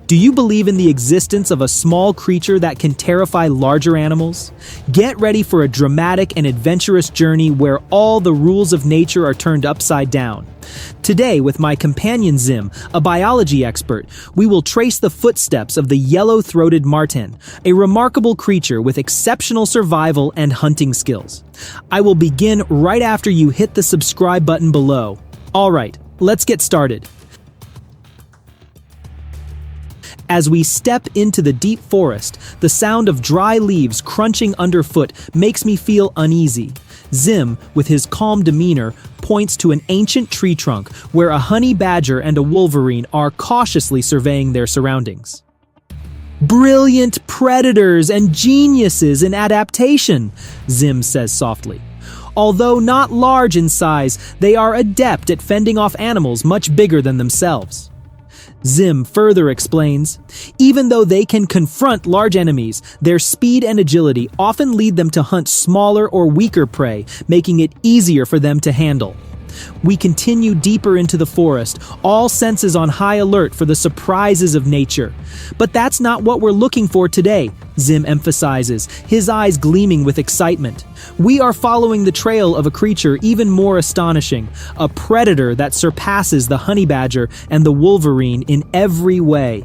Do you believe in the existence of a small creature that can terrify larger animals? Get ready for a dramatic and adventurous journey where all the rules of nature are turned upside down. Today, with my companion Zim, a biology expert, we will trace the footsteps of the yellow-throated marten, a remarkable creature with exceptional survival and hunting skills. I will begin right after you hit the subscribe button below. All right, let's get started. As we step into the deep forest, the sound of dry leaves crunching underfoot makes me feel uneasy. Zim, with his calm demeanor, points to an ancient tree trunk where a honey badger and a wolverine are cautiously surveying their surroundings. "Brilliant predators and geniuses in adaptation," Zim says softly. "Although not large in size, they are adept at fending off animals much bigger than themselves." Zim further explains, even though they can confront large enemies, their speed and agility often lead them to hunt smaller or weaker prey, making it easier for them to handle. We continue deeper into the forest, all senses on high alert for the surprises of nature. But that's not what we're looking for today, Zim emphasizes, his eyes gleaming with excitement. We are following the trail of a creature even more astonishing, a predator that surpasses the honey badger and the wolverine in every way.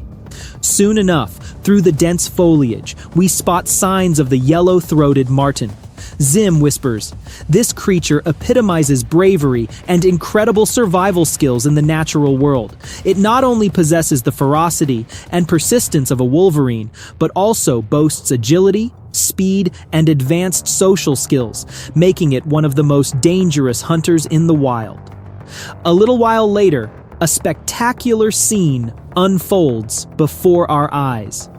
Soon enough, through the dense foliage, we spot signs of the yellow-throated marten. Zim whispers, "This creature epitomizes bravery and incredible survival skills in the natural world. It not only possesses the ferocity and persistence of a wolverine, but also boasts agility, speed, and advanced social skills, making it one of the most dangerous hunters in the wild." A little while later, a spectacular scene unfolds before our eyes.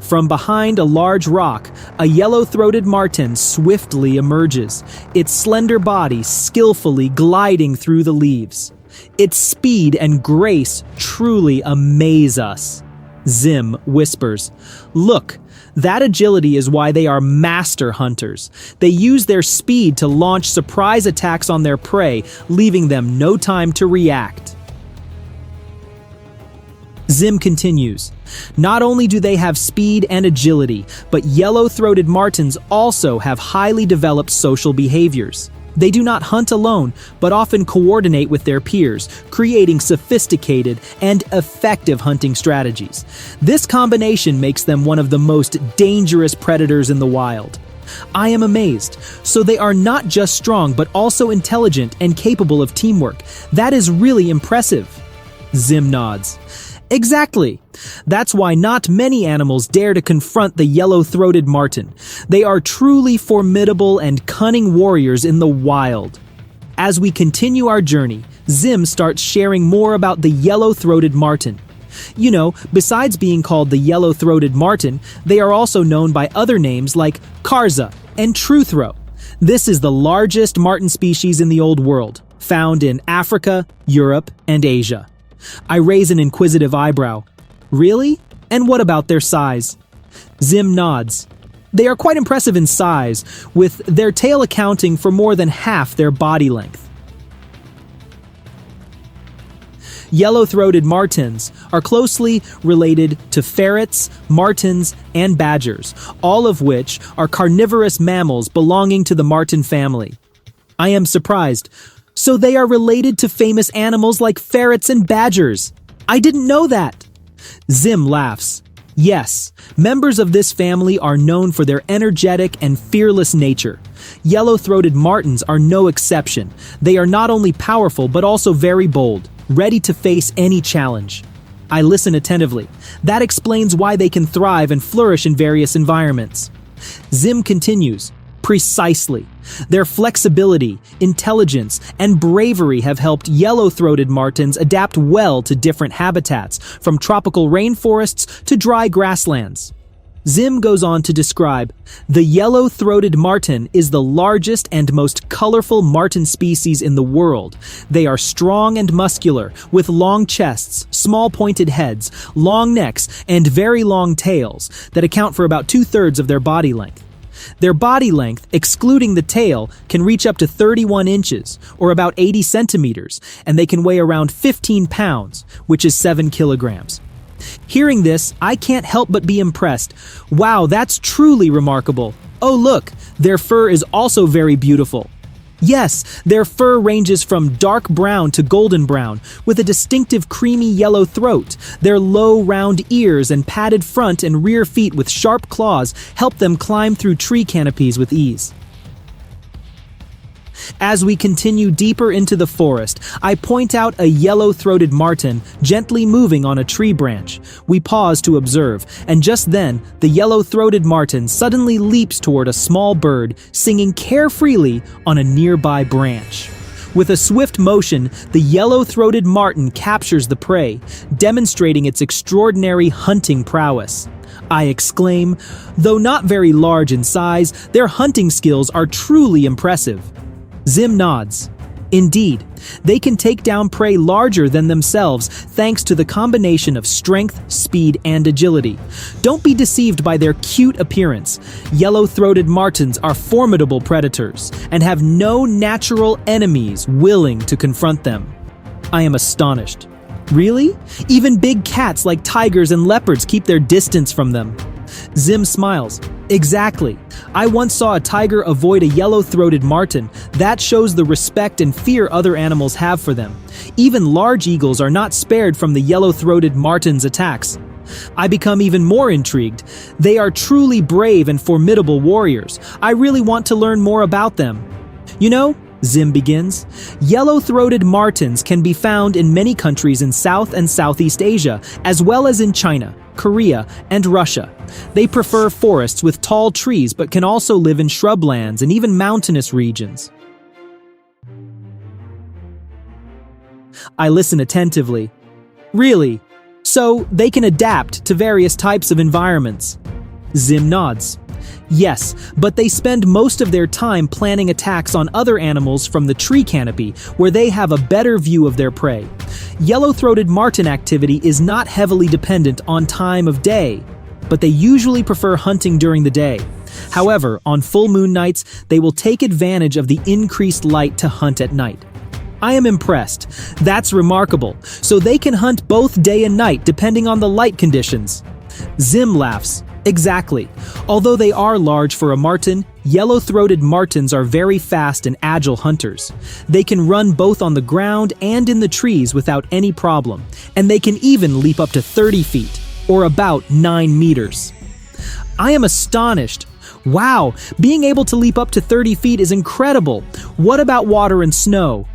From behind a large rock, a yellow-throated marten swiftly emerges, its slender body skillfully gliding through the leaves. Its speed and grace truly amaze us. Zim whispers, "Look, that agility is why they are master hunters. They use their speed to launch surprise attacks on their prey, leaving them no time to react." Zim continues, "Not only do they have speed and agility, but yellow-throated martens also have highly developed social behaviors. They do not hunt alone, but often coordinate with their peers, creating sophisticated and effective hunting strategies. This combination makes them one of the most dangerous predators in the wild. I am amazed. So they are not just strong, but also intelligent and capable of teamwork. That is really impressive." Zim nods. "Exactly. That's why not many animals dare to confront the yellow-throated marten. They are truly formidable and cunning warriors in the wild." As we continue our journey, Zim starts sharing more about the yellow-throated marten. You know, besides being called the yellow-throated marten, they are also known by other names like Karza and Truthrow. This is the largest marten species in the Old World, found in Africa, Europe, and Asia. I raise an inquisitive eyebrow. "Really? And what about their size?" Zim nods. "They are quite impressive in size, with their tail accounting for more than half their body length." Yellow-throated martens are closely related to ferrets, martens, and badgers, all of which are carnivorous mammals belonging to the marten family. I am surprised. So they are related to famous animals like ferrets and badgers. I didn't know that. Zim laughs. Yes, members of this family are known for their energetic and fearless nature. Yellow-throated martens are no exception. They are not only powerful, but also very bold, ready to face any challenge. I listen attentively. That explains why they can thrive and flourish in various environments. Zim continues. Precisely. Their flexibility, intelligence, and bravery have helped yellow-throated martens adapt well to different habitats, from tropical rainforests to dry grasslands. Zim goes on to describe, "The yellow-throated marten is the largest and most colorful marten species in the world. They are strong and muscular, with long chests, small pointed heads, long necks, and very long tails that account for about 2/3 of their body length. Their body length, excluding the tail, can reach up to 31 inches, or about 80 centimeters, and they can weigh around 15 pounds, which is 7 kilograms. Hearing this, I can't help but be impressed. Wow, that's truly remarkable. Oh look, their fur is also very beautiful. Yes, their fur ranges from dark brown to golden brown, with a distinctive creamy yellow throat. Their low, round ears and padded front and rear feet with sharp claws help them climb through tree canopies with ease. As we continue deeper into the forest, I point out a yellow-throated marten gently moving on a tree branch. We pause to observe, and just then, the yellow-throated marten suddenly leaps toward a small bird, singing carefreely on a nearby branch. With a swift motion, the yellow-throated marten captures the prey, demonstrating its extraordinary hunting prowess. I exclaim, though not very large in size, their hunting skills are truly impressive. Zim nods. Indeed, they can take down prey larger than themselves thanks to the combination of strength, speed, and agility. Don't be deceived by their cute appearance. Yellow-throated martens are formidable predators and have no natural enemies willing to confront them. I am astonished. Really? Even big cats like tigers and leopards keep their distance from them. Zim smiles. Exactly. I once saw a tiger avoid a yellow-throated marten. That shows the respect and fear other animals have for them. Even large eagles are not spared from the yellow-throated marten's attacks. I become even more intrigued. They are truly brave and formidable warriors. I really want to learn more about them. You know, Zim begins, yellow-throated martens can be found in many countries in South and Southeast Asia, as well as in China, Korea, and Russia. They prefer forests with tall trees but can also live in shrublands and even mountainous regions. I listen attentively. Really? So they can adapt to various types of environments? Zim nods. Yes, but they spend most of their time planning attacks on other animals from the tree canopy, where they have a better view of their prey. Yellow-throated marten activity is not heavily dependent on time of day, but they usually prefer hunting during the day. However, on full moon nights, they will take advantage of the increased light to hunt at night. I am impressed. That's remarkable. So they can hunt both day and night depending on the light conditions. Zim laughs. Exactly. Although they are large for a marten, yellow-throated martens are very fast and agile hunters. They can run both on the ground and in the trees without any problem, and they can even leap up to 30 feet, or about 9 meters. I am astonished. Wow, being able to leap up to 30 feet is incredible. What about water and snow?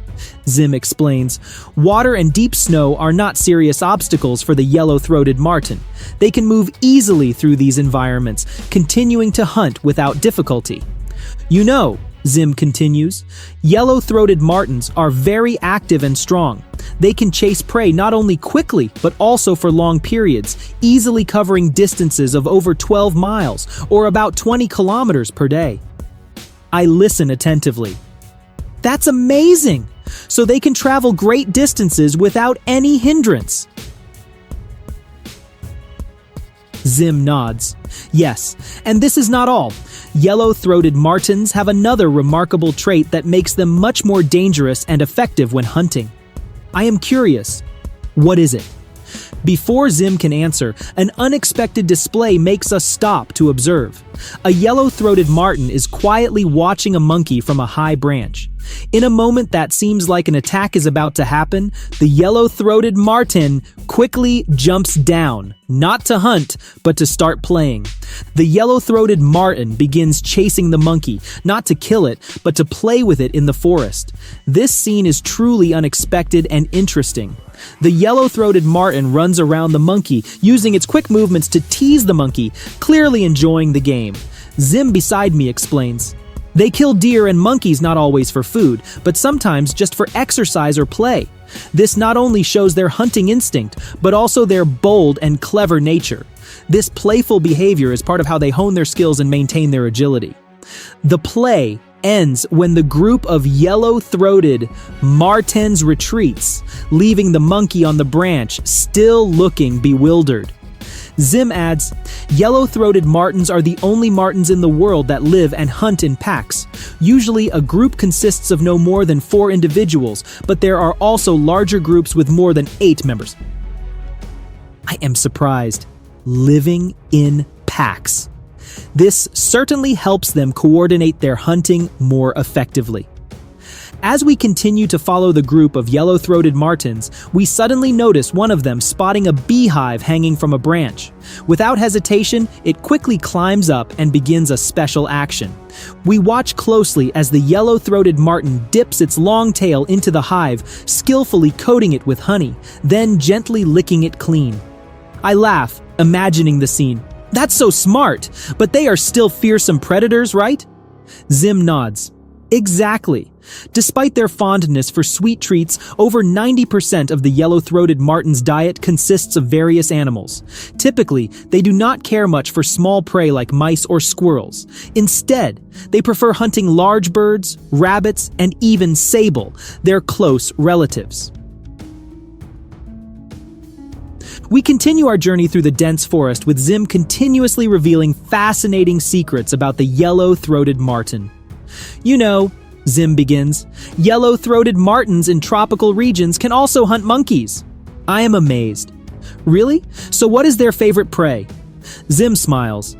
Zim explains, water and deep snow are not serious obstacles for the yellow-throated marten. They can move easily through these environments, continuing to hunt without difficulty. You know, Zim continues, yellow-throated martens are very active and strong. They can chase prey not only quickly, but also for long periods, easily covering distances of over 12 miles, or about 20 kilometers per day. I listen attentively. That's amazing! So they can travel great distances without any hindrance. Zim nods. Yes, and this is not all. Yellow-throated martens have another remarkable trait that makes them much more dangerous and effective when hunting. I am curious. What is it? Before Zim can answer, an unexpected display makes us stop to observe. A yellow-throated marten is quietly watching a monkey from a high branch. In a moment that seems like an attack is about to happen, the yellow-throated marten quickly jumps down, not to hunt, but to start playing. The yellow-throated marten begins chasing the monkey, not to kill it, but to play with it in the forest. This scene is truly unexpected and interesting. The yellow-throated marten runs around the monkey, using its quick movements to tease the monkey, clearly enjoying the game. Zim beside me explains, they kill deer and monkeys not always for food, but sometimes just for exercise or play. This not only shows their hunting instinct, but also their bold and clever nature. This playful behavior is part of how they hone their skills and maintain their agility. The play ends when the group of yellow-throated martens retreats, leaving the monkey on the branch still looking bewildered. Zim adds, yellow-throated martens are the only martens in the world that live and hunt in packs. Usually a group consists of no more than 4 individuals, but there are also larger groups with more than 8 members. I am surprised. Living in packs. This certainly helps them coordinate their hunting more effectively. As we continue to follow the group of yellow-throated martens, we suddenly notice one of them spotting a beehive hanging from a branch. Without hesitation, it quickly climbs up and begins a special action. We watch closely as the yellow-throated marten dips its long tail into the hive, skillfully coating it with honey, then gently licking it clean. I laugh, imagining the scene. That's so smart, but they are still fearsome predators, right? Zim nods. Exactly. Despite their fondness for sweet treats, over 90% of the yellow-throated marten's diet consists of various animals. Typically, they do not care much for small prey like mice or squirrels. Instead, they prefer hunting large birds, rabbits, and even sable, their close relatives. We continue our journey through the dense forest with Zim continuously revealing fascinating secrets about the yellow-throated marten. You know, Zim begins, yellow-throated martens in tropical regions can also hunt monkeys. I am amazed. Really? So what is their favorite prey? Zim smiles.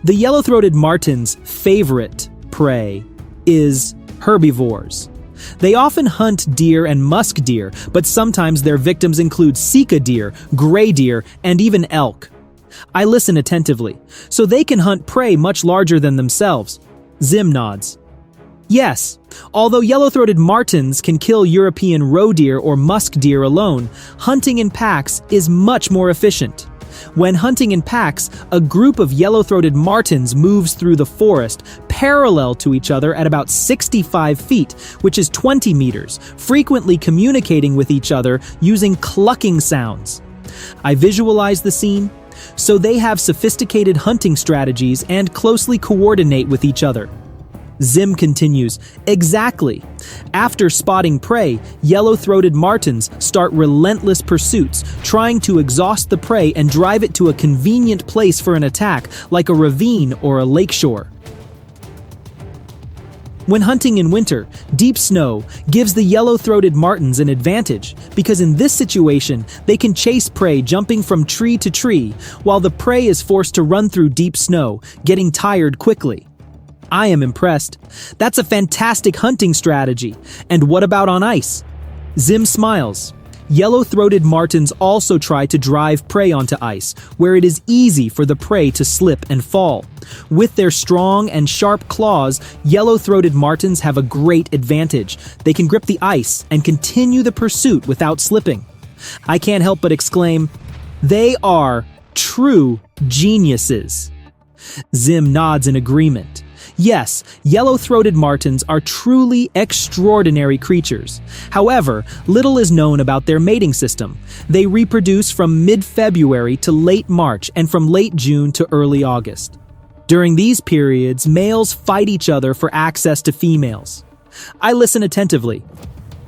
The yellow-throated marten's favorite prey is herbivores. They often hunt deer and musk deer, but sometimes their victims include sika deer, gray deer, and even elk. I listen attentively, so they can hunt prey much larger than themselves. Zim nods. Yes, although yellow-throated martens can kill European roe deer or musk deer alone, hunting in packs is much more efficient. When hunting in packs, a group of yellow-throated martens moves through the forest parallel to each other at about 65 feet, which is 20 meters, frequently communicating with each other using clucking sounds. I visualize the scene, so they have sophisticated hunting strategies and closely coordinate with each other. Zim continues, exactly. After spotting prey, yellow-throated martens start relentless pursuits, trying to exhaust the prey and drive it to a convenient place for an attack, like a ravine or a lakeshore. When hunting in winter, deep snow gives the yellow-throated martens an advantage, because in this situation, they can chase prey jumping from tree to tree, while the prey is forced to run through deep snow, getting tired quickly. I am impressed. That's a fantastic hunting strategy. And what about on ice? Zim smiles. Yellow-throated martens also try to drive prey onto ice, where it is easy for the prey to slip and fall. With their strong and sharp claws, yellow-throated martens have a great advantage. They can grip the ice and continue the pursuit without slipping. I can't help but exclaim, they are true geniuses. Zim nods in agreement. Yes, yellow-throated martens are truly extraordinary creatures. However, little is known about their mating system. They reproduce from mid-February to late March and from late June to early August. During these periods, males fight each other for access to females. I listen attentively.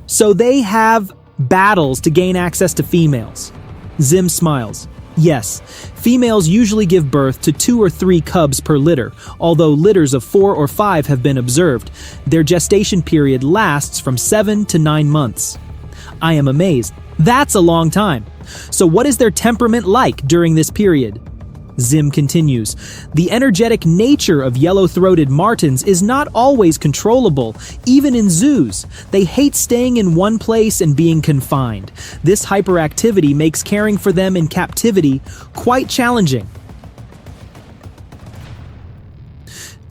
So they have battles to gain access to females. Zim smiles. Yes, females usually give birth to 2 or 3 cubs per litter, although litters of 4 or 5 have been observed. Their gestation period lasts from 7 to 9 months. I am amazed. That's a long time. So what is their temperament like during this period? Zim continues, the energetic nature of yellow-throated martens is not always controllable, even in zoos. They hate staying in one place and being confined. This hyperactivity makes caring for them in captivity quite challenging.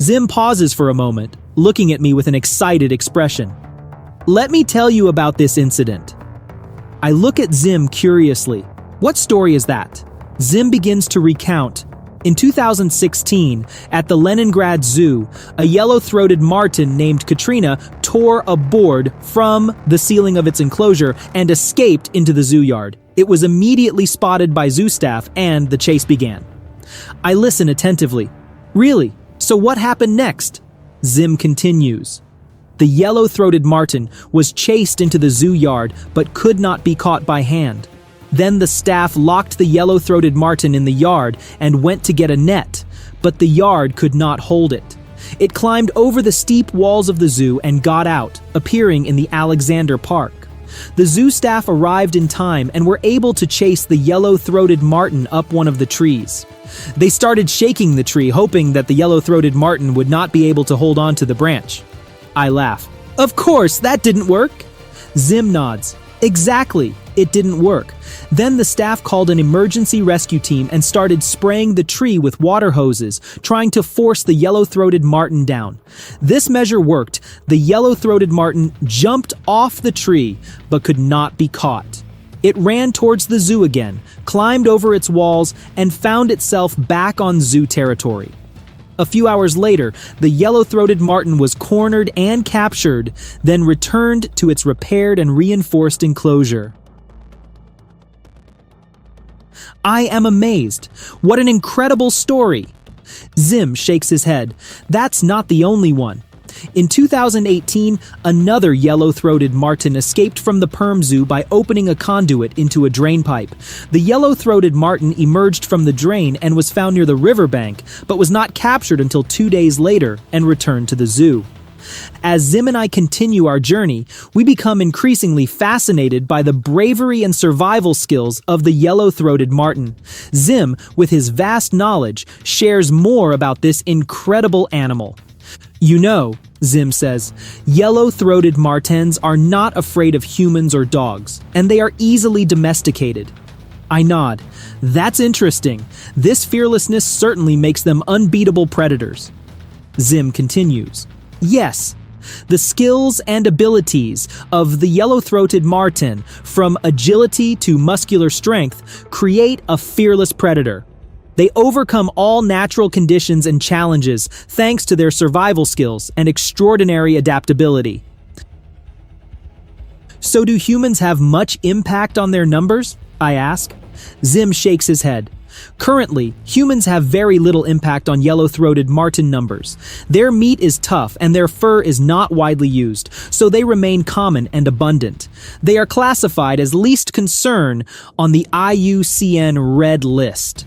Zim pauses for a moment, looking at me with an excited expression. Let me tell you about this incident. I look at Zim curiously. What story is that? Zim begins to recount. In 2016, at the Leningrad Zoo, a yellow-throated marten named Katrina tore a board from the ceiling of its enclosure and escaped into the zoo yard. It was immediately spotted by zoo staff and the chase began. I listen attentively. Really? So what happened next? Zim continues. The yellow-throated marten was chased into the zoo yard but could not be caught by hand. Then the staff locked the yellow-throated marten in the yard and went to get a net, but the yard could not hold it. It climbed over the steep walls of the zoo and got out, appearing in the Alexander Park. The zoo staff arrived in time and were able to chase the yellow-throated marten up one of the trees. They started shaking the tree, hoping that the yellow-throated marten would not be able to hold on to the branch. I laugh. Of course, that didn't work. Zim nods. Exactly, it didn't work. Then the staff called an emergency rescue team and started spraying the tree with water hoses, trying to force the yellow-throated marten down. This measure worked. The yellow-throated marten jumped off the tree, but could not be caught. It ran towards the zoo again, climbed over its walls, and found itself back on zoo territory. A few hours later, the yellow-throated marten was cornered and captured, then returned to its repaired and reinforced enclosure. I am amazed. What an incredible story. Zim shakes his head. That's not the only one. In 2018, another yellow-throated marten escaped from the Perm Zoo by opening a conduit into a drain pipe. The yellow-throated marten emerged from the drain and was found near the riverbank, but was not captured until 2 days later and returned to the zoo. As Zim and I continue our journey, we become increasingly fascinated by the bravery and survival skills of the yellow-throated marten. Zim, with his vast knowledge, shares more about this incredible animal. You know, Zim says, yellow-throated martens are not afraid of humans or dogs, and they are easily domesticated. I nod. That's interesting. This fearlessness certainly makes them unbeatable predators. Zim continues. Yes, the skills and abilities of the yellow-throated marten, from agility to muscular strength, create a fearless predator. They overcome all natural conditions and challenges thanks to their survival skills and extraordinary adaptability. So do humans have much impact on their numbers? I ask. Zim shakes his head. Currently, humans have very little impact on yellow-throated marten numbers. Their meat is tough and their fur is not widely used, so they remain common and abundant. They are classified as least concern on the IUCN Red List.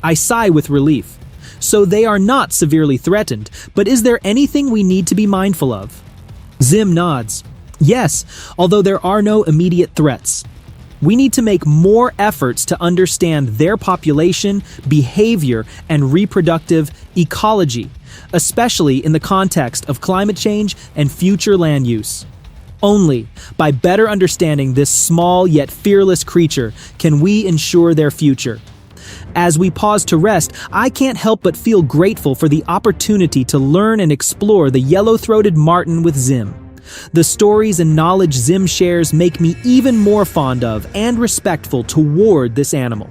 I sigh with relief. So they are not severely threatened, but is there anything we need to be mindful of? Zim nods. Yes, although there are no immediate threats. We need to make more efforts to understand their population, behavior, and reproductive ecology, especially in the context of climate change and future land use. Only by better understanding this small yet fearless creature can we ensure their future. As we pause to rest, I can't help but feel grateful for the opportunity to learn and explore the yellow-throated marten with Zim. The stories and knowledge Zim shares make me even more fond of and respectful toward this animal.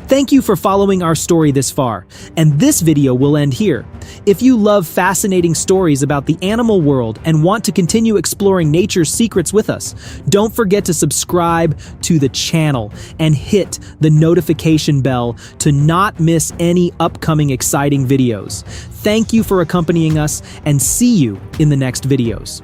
Thank you for following our story this far, and this video will end here. If you love fascinating stories about the animal world and want to continue exploring nature's secrets with us, don't forget to subscribe to the channel and hit the notification bell to not miss any upcoming exciting videos. Thank you for accompanying us, and see you in the next videos.